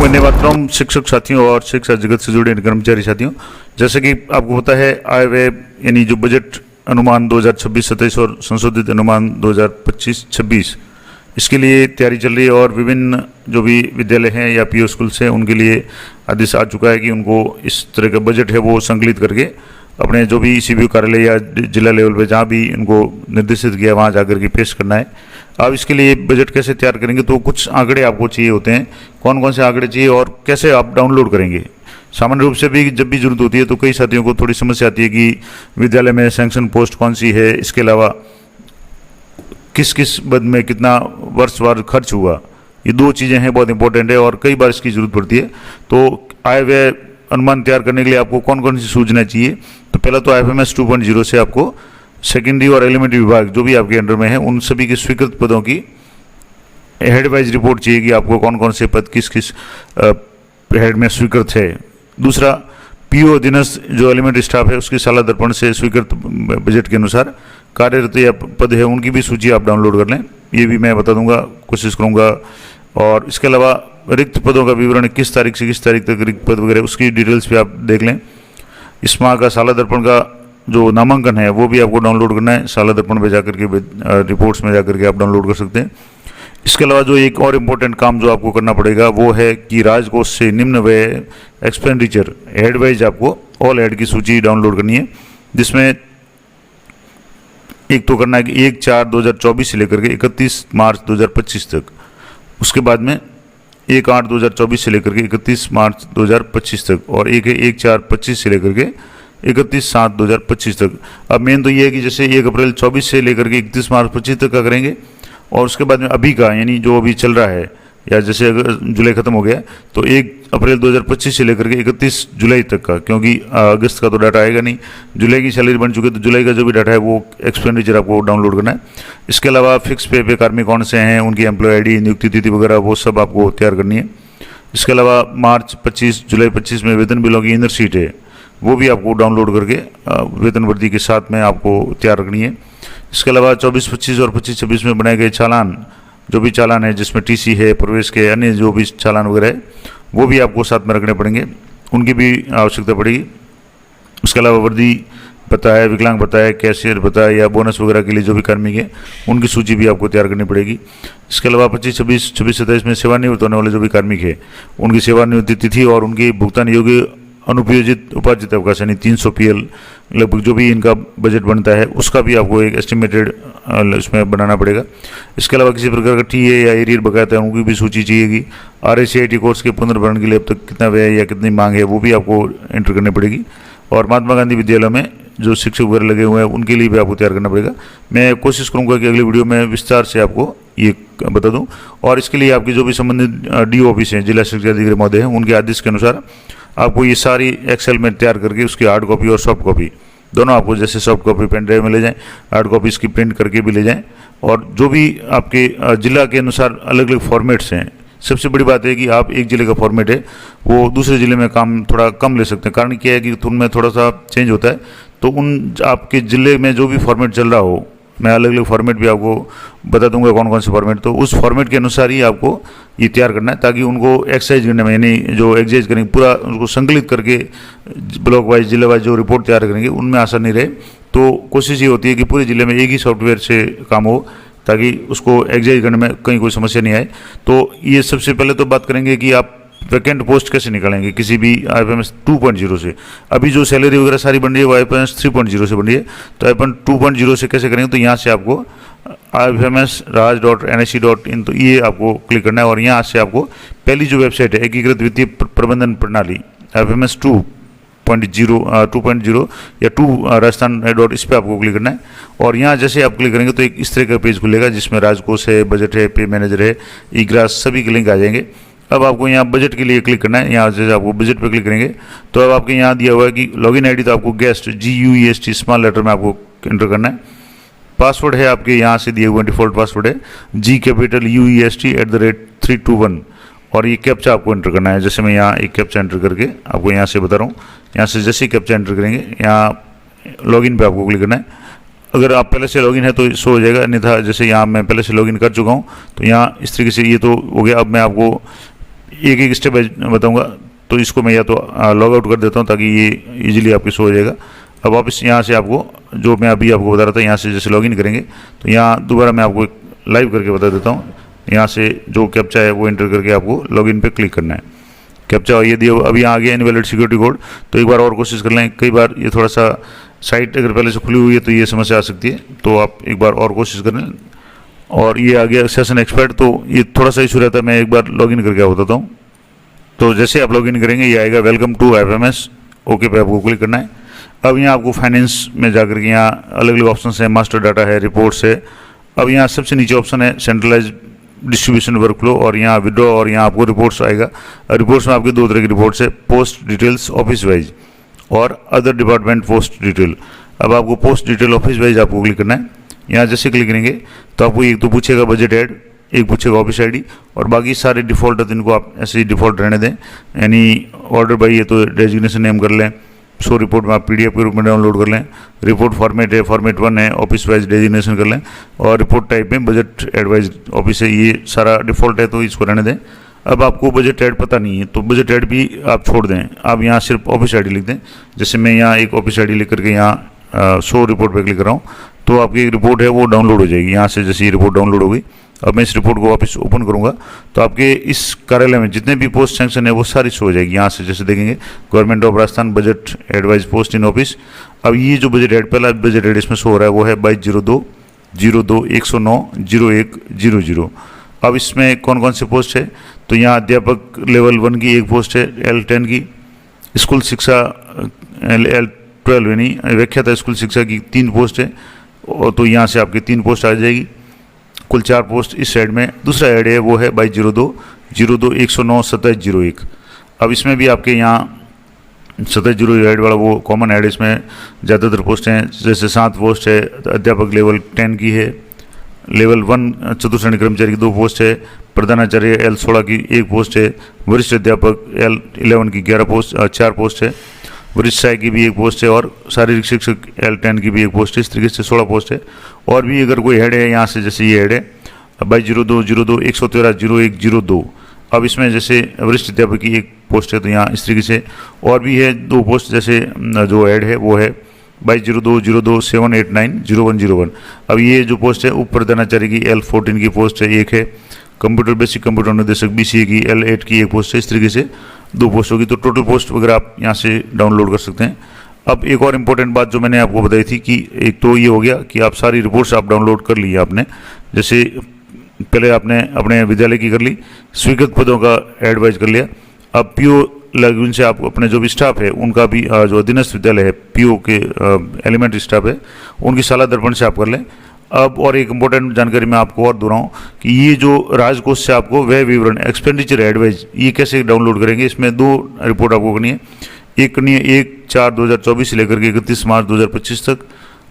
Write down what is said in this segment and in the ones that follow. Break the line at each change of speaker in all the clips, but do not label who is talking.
वंदे मातरम। शिक्षक साथियों और शिक्षा जगत से जुड़े कर्मचारी साथियों, जैसे कि आपको पता है आय व्यय यानी जो बजट अनुमान 2026-27 और संशोधित अनुमान 2025-26 इसके लिए तैयारी चल रही है और विभिन्न जो भी विद्यालय हैं या पीओ स्कूल से उनके लिए आदेश आ चुका है कि उनको इस तरह का बजट है वो संकलित करके अपने जो भी सीबीओ कार्यालय या जिला लेवल पे जहाँ भी इनको निर्देशित किया वहाँ जाकर के पेश करना है। अब इसके लिए बजट कैसे तैयार करेंगे, तो कुछ आंकड़े आपको चाहिए होते हैं। कौन कौन से आंकड़े चाहिए और कैसे आप डाउनलोड करेंगे। सामान्य रूप से भी जब भी जरूरत होती है तो कई साथियों को थोड़ी समस्या आती है कि विद्यालय में सैंक्शन पोस्ट कौन सी है, इसके अलावा किस किस पद में कितना वर्षवार खर्च हुआ। ये दो चीज़ें हैं, बहुत इंपॉर्टेंट है और कई बार इसकी जरूरत पड़ती है। तो आय व्यय अनुमान तैयार करने के लिए आपको कौन कौन सी सूचना चाहिए, तो पहला तो IFMS 2.0 से आपको सेकेंडरी और एलिमेंट्री विभाग जो भी आपके अंडर में है उन सभी के स्वीकृत पदों की हेड वाइज रिपोर्ट चाहिए कि आपको कौन कौन से पद किस किस हेड में स्वीकृत है। दूसरा, पीओ अधीनस्थ जो एलिमेंट्री स्टाफ है उसकी साला दर्पण से स्वीकृत बजट के अनुसार कार्यरत या पद है उनकी भी सूची आप डाउनलोड कर लें, ये भी मैं बता दूंगा, कोशिश करूंगा। और इसके अलावा रिक्त पदों का विवरण किस तारीख से किस तारीख तक रिक्त पद वगैरह उसकी डिटेल्स भी आप देख लें। इस माह का साला दर्पण का जो नामांकन है वो भी आपको डाउनलोड करना है, साला दर्पण में जाकर के रिपोर्ट्स में जाकर के आप डाउनलोड कर सकते हैं। इसके अलावा जो एक और इम्पोर्टेंट काम जो आपको करना पड़ेगा वो है कि राजकोष से निम्न व्यय एक्सपेंडिचर हेड वाइज आपको ऑल हेड की सूची डाउनलोड करनी है, जिसमें एक तो करना है कि 1/4/2024 से लेकर के 31 मार्च 2025 तक, उसके बाद में 1/8/2024 से लेकर के 31 मार्च 2025 तक और एक है 1/4/25 से लेकर के 31/7/2025 तक। अब मेन तो ये है कि जैसे 1 अप्रैल 24 से लेकर के 31 मार्च 25 तक का करेंगे और उसके बाद में अभी का यानी जो अभी चल रहा है या जैसे अगर जुलाई खत्म हो गया तो 1 अप्रैल 2025 से लेकर के 31 जुलाई तक का, क्योंकि अगस्त का तो डाटा आएगा नहीं, जुलाई की सैलरी बन चुकी है तो जुलाई का जो भी डाटा है वो एक्सपेंडिचर आपको डाउनलोड करना है। इसके अलावा फिक्स पे कार्मिक कौन से हैं, उनकी एम्प्लॉय ID, नियुक्ति तिथि वगैरह वो सब आपको तैयार करनी है। इसके अलावा मार्च 25 जुलाई 25 में वेतन बिलों की इनर सीट है वो भी आपको डाउनलोड करके वेतन वृद्धि के साथ में आपको तैयार रखनी है। इसके अलावा 24-25 और 25-26 में बनाए गए चालान, जो भी चालान है जिसमें TC है, प्रवेश के अन्य जो भी चालान वगैरह है वो भी आपको साथ में रखने पड़ेंगे, उनकी भी आवश्यकता पड़ेगी। उसके अलावा वर्दी भत्ता है, विकलांग भत्ता है, कैशियर भत्ता है या बोनस वगैरह के लिए जो भी कार्मिक है उनकी सूची भी आपको तैयार करनी पड़ेगी। इसके अलावा 25-26, 26-27 में सेवानिवृत्त होने वाले जो भी कार्मिक है उनकी सेवानिवृत्ति तिथि और उनकी भुगतान योग्य अनुपयोजित उपार्जित अवकाश यानी 300 PL लगभग जो भी इनका बजट बनता है उसका भी आपको एक एस्टिमेटेड उसमें बनाना पड़ेगा। इसके अलावा किसी प्रकार का TA या एरियर बकाया है उनकी भी सूची चाहिएगी। RACIT कोर्स के पुनर्भरण के लिए अब तक कितना व्यय या कितनी मांग है वो भी आपको एंटर करनी पड़ेगी। और महात्मा गांधी विद्यालय में जो शिक्षक वगैरह लगे हुए हैं उनके लिए भी आपको तैयार करना पड़ेगा। मैं कोशिश करूँगा कि अगली वीडियो में विस्तार से आपको ये बता दूँ और इसके लिए आपकी जो भी संबंधित DO ऑफिस हैं, जिला शिक्षा अधिकारी महोदय हैं, उनके आदेश के अनुसार आपको ये सारी एक्सेल में तैयार करके उसकी हार्ड कॉपी और सॉफ्ट कॉपी दोनों आपको, जैसे सॉफ्ट कॉपी पेन ड्राइव में ले जाएं, हार्ड कॉपी इसकी प्रिंट करके भी ले जाएं। और जो भी आपके जिला के अनुसार अलग अलग फॉर्मेट्स हैं, सबसे बड़ी बात है कि आप एक जिले का फॉर्मेट है वो दूसरे ज़िले में काम थोड़ा कम ले सकते हैं। कारण क्या है कि उनमें थोड़ा सा चेंज होता है, तो उन आपके ज़िले में जो भी फॉर्मेट चल रहा हो, मैं अलग अलग फॉर्मेट भी आपको बता दूंगा कौन कौन से फॉर्मेट, तो उस फॉर्मेट के अनुसार ही आपको ये तैयार करना है ताकि उनको एक्सरसाइज करने में यानी जो एक्सरसाइज करेंगे पूरा उनको संकलित करके ब्लॉक वाइज जिले वाइज जो रिपोर्ट तैयार करेंगे उनमें आसानी रहे। तो कोशिश ये होती है कि पूरे ज़िले में एक ही सॉफ्टवेयर से काम हो ताकि उसको एक्सरसाइज करने में कहीं कोई समस्या नहीं आए। तो ये सबसे पहले तो बात करेंगे कि आप वैकेंट पोस्ट कैसे निकालेंगे किसी भी IFMS 2.0 से। अभी जो सैलरी वगैरह सारी बन रही है वो IFMS 3.0 से बन रही है, तो IFMS 2.0 से कैसे करेंगे, तो यहाँ से आपको ifms.raj.nic.in तो ये आपको क्लिक करना है और यहाँ से आपको पहली जो वेबसाइट है एकीकृत वित्तीय प्रबंधन प्रणाली IFMS 2.0 या 2 राजस्थान इस पर आपको क्लिक करना है। और यहाँ जैसे आप क्लिक करेंगे तो एक इस तरह का पेज खुलेगा जिसमें राजकोष है, बजट है, पे मैनेजर है, ई-ग्रास सभी के लिंक आ जाएंगे। अब आपको यहाँ बजट के लिए क्लिक करना है, यहाँ जैसे आपको बजट पे क्लिक करेंगे तो अब आपके यहाँ दिया हुआ है कि लॉगिन ID तो आपको गेस्ट GUEST स्मॉल लेटर में आपको एंटर करना है। पासवर्ड है आपके यहाँ से दिए हुए डिफ़ॉल्ट पासवर्ड है GUEST@321 और ये कैप्चा आपको एंटर करना है। जैसे मैं यहाँ एक कैप्चा एंटर करके आपको यहाँ से बता रहा हूँ, यहाँ से जैसे ही कैप्चा एंटर करेंगे यहाँ लॉगिन पे आपको क्लिक करना है। अगर आप पहले से लॉगिन है तो शो हो जाएगा, अन्यथा जैसे यहाँ मैं पहले से लॉगिन कर चुका हूँ तो यहाँ इस तरीके से ये तो हो गया। अब मैं आपको एक एक स्टेप बताऊंगा, तो इसको मैं या तो लॉग आउट कर देता हूं ताकि ये इजीली आपके शो हो जाएगा। अब वापस यहाँ से आपको जो मैं अभी आपको बता रहा था, यहाँ से जैसे लॉगिन करेंगे तो यहाँ दोबारा मैं आपको लाइव करके बता देता हूँ। यहाँ से जो कैप्चा है वो एंटर करके आपको लॉगिन पे क्लिक करना है। कैप्चा ये दिया, अभी यहाँ आ गया इनवैलिड सिक्योरिटी कोड। तो एक बार और कोशिश कर लें, कई बार ये थोड़ा सा साइट अगर पहले से खुली हुई है तो ये समस्या आ सकती है, तो आप एक बार और कोशिश कर लें। और ये आ गया सेशन एक्सपर्ट, तो ये थोड़ा सा इशू रहता है, मैं एक बार लॉगिन करके बताता हूँ। तो जैसे आप लॉगिन करेंगे ये आएगा वेलकम टू एफएमएस, ओके पे आपको क्लिक करना है। अब यहाँ आपको फाइनेंस में जाकर के यहाँ अलग अलग ऑप्शन है, मास्टर डाटा है, रिपोर्ट्स है। अब यहाँ सबसे नीचे ऑप्शन है सेंट्रलाइज डिस्ट्रीब्यूशन वर्कफ्लो, और यहाँ विड्रॉ, और यहाँ आपको रिपोर्ट्स आएगा। रिपोर्ट्स में आपके दो तरह की रिपोर्ट्स है, पोस्ट डिटेल्स ऑफिस वाइज और अदर डिपार्टमेंट पोस्ट डिटेल। अब आपको पोस्ट डिटेल ऑफिस वाइज आपको क्लिक करना है। यहाँ जैसे क्लिक करेंगे तो आपको एक तो पूछेगा बजट ऐड, एक पूछेगा ऑफिस आईडी, और बाकी सारे डिफ़ॉल्ट है तो इनको आप ऐसे ही डिफ़ॉल्ट रहने दें। यानी ऑर्डर बाई है तो डेजिग्नेशन नेम कर लें, शो रिपोर्ट में आप पीडीएफ के रूप में डाउनलोड कर लें, रिपोर्ट फॉर्मेट है फॉर्मेट 1 है, ऑफिस वाइज डेजिग्नेशन कर लें, और रिपोर्ट टाइप में बजट एडवाइज ऑफिस है, ये सारा डिफ़ॉल्ट है तो इसको रहने दें। अब आपको बजट ऐड पता नहीं है तो बजट ऐड भी आप छोड़ दें, आप यहाँ सिर्फ ऑफिस आईडी लिख दें। जैसे मैं यहाँ एक ऑफिस आईडी लिख करके यहाँ शो रिपोर्ट पर क्लिक कर रहा हूँ तो आपकी एक रिपोर्ट है वो डाउनलोड हो जाएगी। यहाँ से जैसे ये रिपोर्ट डाउनलोड हो गई, अब मैं इस रिपोर्ट को वापस ओपन करूंगा तो आपके इस कार्यालय में जितने भी पोस्ट सैंक्शन है वो सारी शो हो जाएगी। यहाँ से जैसे देखेंगे government of Rajasthan budget advise post in office. अब ये जो बजट एड पहला बजट एड इसमें शो हो रहा है वो है 22/02/109/01/00। अब इसमें कौन कौन से पोस्ट है, तो यहाँ अध्यापक लेवल 1 की एक पोस्ट है, L10 की, स्कूल शिक्षा L12 यानी व्याख्याता स्कूल शिक्षा की 3 पोस्ट है, और तो यहाँ से आपकी 3 पोस्ट आ जाएगी, कुल 4 पोस्ट इस साइड में। दूसरा ऐड है वो है 22/02/109/27/01। अब इसमें भी आपके यहाँ 27/01 ऐड वाला वो कॉमन ऐड, इसमें ज़्यादातर पोस्ट हैं, जैसे 7 पोस्ट है, अध्यापक लेवल 10 की है, लेवल 1 चतुर्थ श्रेणी कर्मचारी की 2 पोस्ट है, प्रधानाचार्य L16 की 1 पोस्ट है, वरिष्ठ अध्यापक L11 की 4 पोस्ट है, वरिष्ठ सहायक की भी 1 पोस्ट है, और शारीरिक शिक्षक L10 की भी 1 पोस्ट है। इस तरीके से 16 पोस्ट है। और भी अगर कोई हेड है यहाँ से, जैसे ये हेड है 22/02/113/01/02। अब इसमें जैसे वरिष्ठ अध्यापक की 1 पोस्ट है तो यहाँ इस तरीके से और भी है 2 पोस्ट, जैसे जो हेड है वो है 22/02/789/0101। अब ये जो पोस्ट है उप प्रधानाचार्य की L14 की पोस्ट है 1 है, कंप्यूटर बेसिक कंप्यूटर अनुदेशक BCA की L8 की 1 पोस्ट है। इस तरीके से 2 पोस्ट होगी, तो टोटल पोस्ट वगैरह आप यहाँ से डाउनलोड कर सकते हैं। अब एक और इम्पोर्टेंट बात जो मैंने आपको बताई थी कि एक तो ये हो गया कि आप सारी रिपोर्ट्स आप डाउनलोड कर ली आपने, जैसे पहले आपने अपने विद्यालय की कर ली, स्वीकृत पदों का एडवाइज कर लिया। अब PO लॉगिन से आप अपने जो भी स्टाफ है उनका भी जो अधीनस्थ विद्यालय है PO के एलिमेंट्री स्टाफ है उनकी साला दर्पण से आप कर लें। अब और एक इम्पोर्टेंट जानकारी मैं आपको और दोहराऊं कि ये जो राजकोष से आपको व्यय विवरण एक्सपेंडिचर एडवाइज ये कैसे डाउनलोड करेंगे, इसमें 2 रिपोर्ट आपको करनी है। एक करनी है 1/4/2024 से लेकर के 31 मार्च 2025 तक,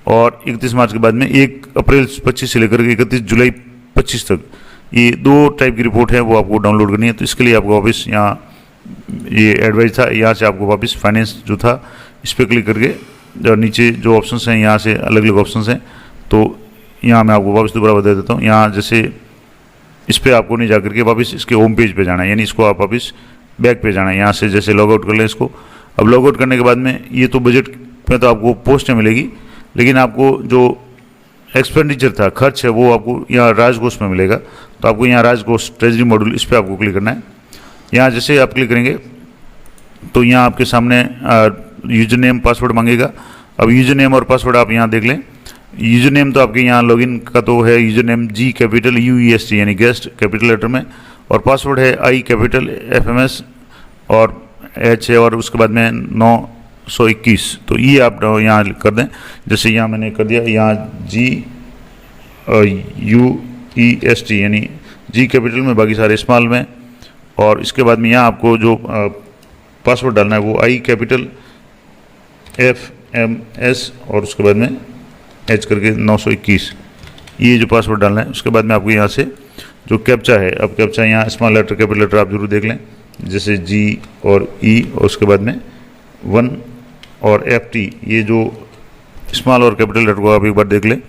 और 31 मार्च के बाद में 1 अप्रैल 25 से लेकर के 31 जुलाई 25 तक। ये 2 टाइप की रिपोर्ट है वो आपको डाउनलोड करनी है। तो इसके लिए आपको वापस यहाँ ये एडवाइस था, यहाँ से आपको वापस फाइनेंस जो था इस पर क्लिक करके जो नीचे जो ऑप्शंस हैं यहाँ से अलग अलग ऑप्शंस हैं, तो यहाँ मैं आपको वापस दोबारा बता देता हूँ। यहाँ जैसे इस पर आपको नहीं जाकर के वापस इसके होम पेज पे जाना है, यानी इसको आप वापस बैक पे जाना है। यहाँ से जैसे लॉग आउट कर लें इसको। अब लॉग आउट करने के बाद में ये तो बजट में तो आपको पोस्ट में मिलेगी, लेकिन आपको जो एक्सपेंडिचर था खर्च है वो आपको यहाँ राजकोष में मिलेगा। तो आपको यहाँ राजकोष ट्रेजरी मॉड्यूल इस पर आपको क्लिक करना है। यहाँ जैसे आप क्लिक करेंगे तो यहाँ आपके सामने यूजर नेम पासवर्ड मांगेगा। अब यूजर नेम और पासवर्ड आप यहाँ देख लें। यूजर नेम तो आपके यहाँ लॉगिन का तो है user name G capital UEST यानी गेस्ट कैपिटल लेटर में, और पासवर्ड है I कैपिटल FMS और H है, और उसके बाद में 921। तो ये आप यहाँ कर दें, जैसे यहाँ मैंने कर दिया। यहाँ GUEST यानी G कैपिटल में, बाकी सारे स्मॉल में, और इसके बाद में यहाँ आपको जो पासवर्ड डालना है वो I कैपिटल FMS और उसके बाद में H करके 921, ये जो पासवर्ड डालना है। उसके बाद में आपको यहाँ से जो कैप्चा है, अब कैप्चा यहाँ स्मॉल लेटर कैपिटल लेटर आप जरूर देख लें, जैसे G और E और उसके बाद में 1 और FT, ये जो स्मॉल और कैपिटल लेटर को आप एक बार देख लें,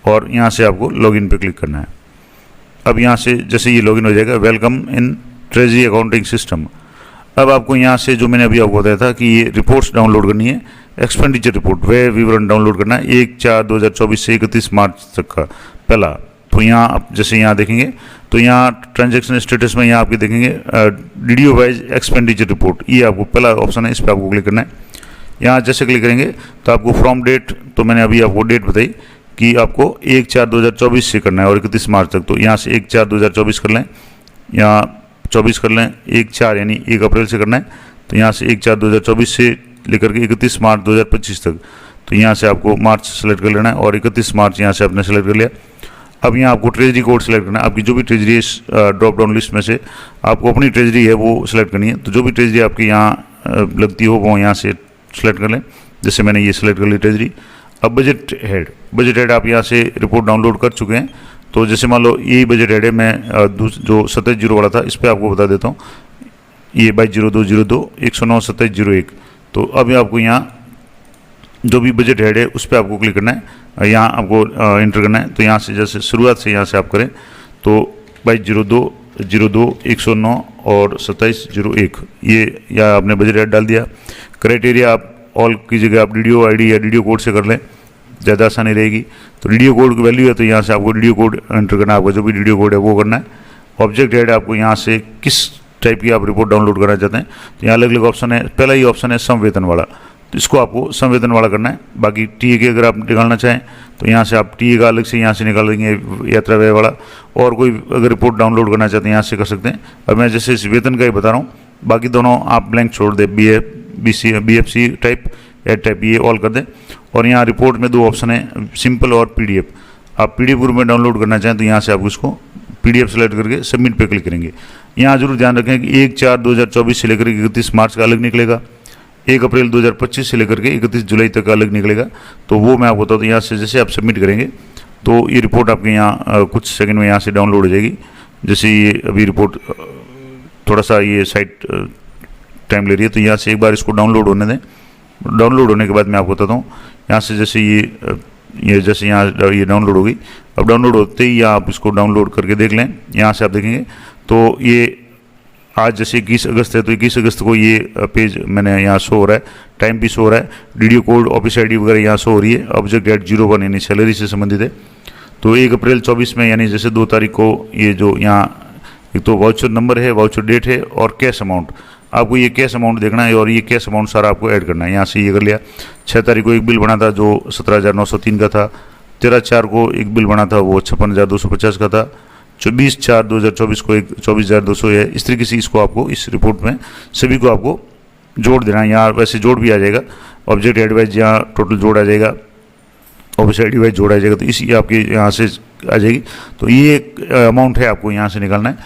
और यहाँ से आपको लॉगिन पे क्लिक करना है। अब यहाँ से जैसे ये लॉगिन हो जाएगा, welcome in treasury accounting system. अब आपको यहाँ से जो मैंने अभी आपको बताया था कि ये रिपोर्ट्स डाउनलोड करनी है, एक्सपेंडिचर रिपोर्ट वह विवरण डाउनलोड करना है 1/4/2024 से 31 मार्च तक का पहला। तो यहाँ आप जैसे यहाँ देखेंगे तो यहाँ ट्रांजैक्शन स्टेटस में यहाँ आपके देखेंगे डीडीओ वाइज एक्सपेंडिचर रिपोर्ट, ये आपको पहला ऑप्शन है, इस पर आपको क्लिक करना है। यहाँ जैसे क्लिक करेंगे तो आपको फ्रॉम डेट, तो मैंने अभी आपको डेट बताई कि आपको 1/4/2024 से करना है और 31 मार्च तक। तो यहाँ से 1/4/2024 कर लें, यहाँ 24 कर लें, 1/4 यानी 1 अप्रैल से करना है। तो यहाँ से 1/4/2024 से लेकर के 31 मार्च 2025 तक, तो यहाँ से आपको मार्च सेलेक्ट कर लेना है और 31 मार्च यहाँ से आपने सेलेक्ट कर लिया। अब यहाँ आपको ट्रेजरी कोड सेलेक्ट करना है, आपकी जो भी ट्रेजरी है ड्रॉप डाउन लिस्ट में से आपको अपनी ट्रेजरी है वो सिलेक्ट करनी है। तो जो भी ट्रेजरी आपकी यहाँ लगती हो वो यहाँ से सेलेक्ट कर लें, जैसे मैंने ये सिलेक्ट कर ली ट्रेजरी। अब बजट हेड आप यहाँ से रिपोर्ट डाउनलोड कर चुके हैं। तो जैसे मान लो ये बजट हेड है, मैं जो 27/0 वाला था इस पर आपको बता देता हूँ, ये 22/02/02 109/27/01। तो अब आपको यहाँ जो भी बजट हेड है उस पर आपको क्लिक करना है, यहाँ आपको इंटर करना है। तो यहाँ से जैसे शुरुआत से यहाँ से आप करें तो 22/02/02 109 और 27/01 ये या आपने बजट हेड डाल दिया। क्राइटेरिया आप ऑल की जगह आप डीडीओ आईडी या डीडीओ कोड से कर लें, ज़्यादा आसानी रहेगी। तो डीडीओ कोड की वैल्यू है तो यहाँ से आपको डीडीओ कोड एंटर करना है, आपका जो भी डीडीओ कोड है वो करना है। ऑब्जेक्ट हेड आपको यहाँ से किस टाइप की आप रिपोर्ट डाउनलोड करना चाहते हैं, तो यहाँ अलग अलग ऑप्शन है। पहला ही ऑप्शन है संवेतन वाला, तो इसको आपको संवेदन वाला करना है। बाकी टीए के अगर आप निकालना चाहें तो यहाँ से आप टीए का अलग से यहाँ से निकाल देंगे, यात्रा व्यय वाला। और कोई अगर रिपोर्ट डाउनलोड करना चाहते हैं यहाँ से कर सकते हैं। अब मैं जैसे इस वेतन का ही बता रहा हूँ, बाकी दोनों आप ब्लैंक छोड़ दें, BFC टाइप एड टाइप ये ऑल कर दें। और यहाँ रिपोर्ट में दो ऑप्शन है, सिंपल और PDF। आप PDF रूप में डाउनलोड करना चाहें तो यहाँ से आप इसको PDF सेलेक्ट करके सबमिट पे क्लिक करेंगे। यहाँ जरूर ध्यान रखें कि 1/4/2024 से लेकर 31 मार्च का अलग निकलेगा, 1 अप्रैल 2025 से लेकर के 31 जुलाई तक का अलग निकलेगा। तो वो मैं आपको बताऊँ, यहाँ से जैसे आप सबमिट करेंगे तो ये रिपोर्ट आपके यहाँ कुछ सेकंड में यहाँ से डाउनलोड हो जाएगी। जैसे ये अभी रिपोर्ट थोड़ा सा ये साइट टाइम ले रही है, तो यहाँ से एक बार इसको डाउनलोड होने दें। डाउनलोड होने के बाद मैं आपको बताता हूँ, यहाँ से जैसे ये जैसे यहाँ ये डाउनलोड होगी। अब डाउनलोड होते ही आप इसको डाउनलोड करके देख लें। यहाँ से आप देखेंगे तो ये आज जैसे 21 अगस्त है तो 21 अगस्त को ये पेज मैंने यहाँ शो हो रहा है, टाइम भी शो हो रहा है, डीडीओ कोड ऑफिस आईडी वगैरह यहाँ शो हो रही है। ऑब्जेक्ट डेट 01 यानी सैलरी से संबंधित है। तो 1 अप्रैल 24 में यानी जैसे 2 तारीख को ये जो यहाँ एक तो वाउचर नंबर है, वाउचर डेट है और कैश अमाउंट, आपको ये कैश अमाउंट देखना है और ये कैश अमाउंट सारा आपको ऐड करना है। यहाँ से ये कर लिया। 6 तारीख को एक बिल बना था जो 17,903 का था। 13/4 को एक बिल बना था वो 56,250 का था। 24/4/2024 को एक 24,200 है। इस तरीके से इसको आपको इस रिपोर्ट में सभी को आपको जोड़ देना है। यहाँ वैसे जोड़ भी आ जाएगा, ऑब्जेक्ट हेड वाइज यहाँ टोटल जोड़ आ जाएगा, ऑफिस आईडी वाइज जोड़ आ जाएगा, तो इसी आपके यहाँ से आ जाएगी। तो ये एक अमाउंट है आपको यहाँ से निकालना है।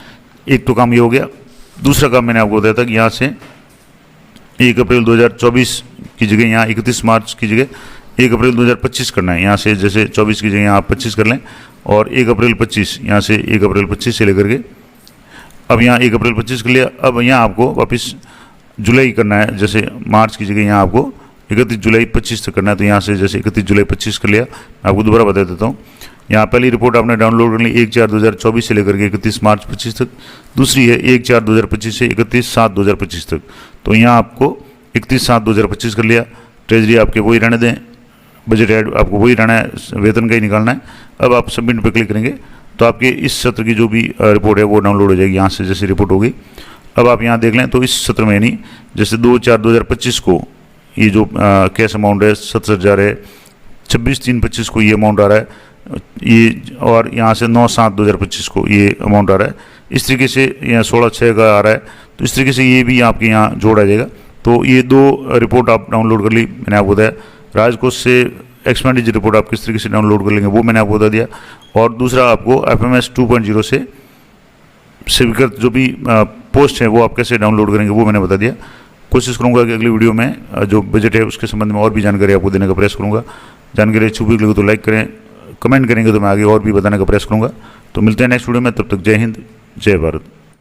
एक तो काम ये हो गया। दूसरा काम मैंने आपको बताया था कि यहाँ से 1 अप्रैल 2024 की जगह यहाँ 31 मार्च की जगह 1 अप्रैल 2025 करना है। यहाँ से जैसे 24 की जगह यहाँ आप 25 कर लें और 1 अप्रैल 25 यहाँ से 1 अप्रैल 25 से लेकर के अब यहाँ 1 अप्रैल 25 कर लिया। अब यहाँ आपको वापस जुलाई करना है, जैसे मार्च की जगह यहाँ आपको 31 जुलाई 25 तक करना है। तो यहाँ से जैसे 31 जुलाई 25 कर लिया। मैं आपको दोबारा बता देता हूँ। यहाँ पहली रिपोर्ट आपने डाउनलोड कर ली 1/4/2024 से लेकर के 31 मार्च 25 तक। दूसरी है 1/4/2025 से 31/7/2025 तक। तो यहाँ आपको 31/7/2025 कर लिया। ट्रेजरी आपके वही रहने दें, बजट ऐड आपको वही रहना है, वेतन का ही निकालना है। अब आप सबमिट पे क्लिक करेंगे तो आपके इस सत्र की जो भी रिपोर्ट है वो डाउनलोड हो जाएगी। यहाँ से जैसे रिपोर्ट होगी अब आप यहाँ देख लें तो इस सत्र में यानी जैसे 2/4/2025 को ये जो कैश अमाउंट है 70,000 है, 26/3/25 को ये अमाउंट आ रहा है ये, और यहाँ से 9/7/2025 को ये अमाउंट आ रहा है। इस तरीके से यहाँ 16/6 का आ रहा है। तो इस तरीके से ये भी आपके यहाँ जोड़ आ जाएगा। तो ये 2 रिपोर्ट आप डाउनलोड कर ली। मैंने आपको बताया राजकोष से एक्सपेंडिचर रिपोर्ट आप किस तरीके से डाउनलोड कर लेंगे वो मैंने आपको बता दिया। और दूसरा आपको FMS 2.0 से स्वीकृत जो भी पोस्ट है वो आप कैसे डाउनलोड करेंगे वो मैंने बता दिया। कोशिश करूंगा कि अगली वीडियो में जो बजट है उसके संबंध में और भी जानकारी आपको देने का प्रयास करूंगा। जानकारी अच्छी लगे तो लाइक करें, कमेंट करेंगे तो मैं आगे और भी बताने का प्रयास करूंगा। तो मिलते हैं नेक्स्ट वीडियो में, तब तक जय हिंद, जय भारत।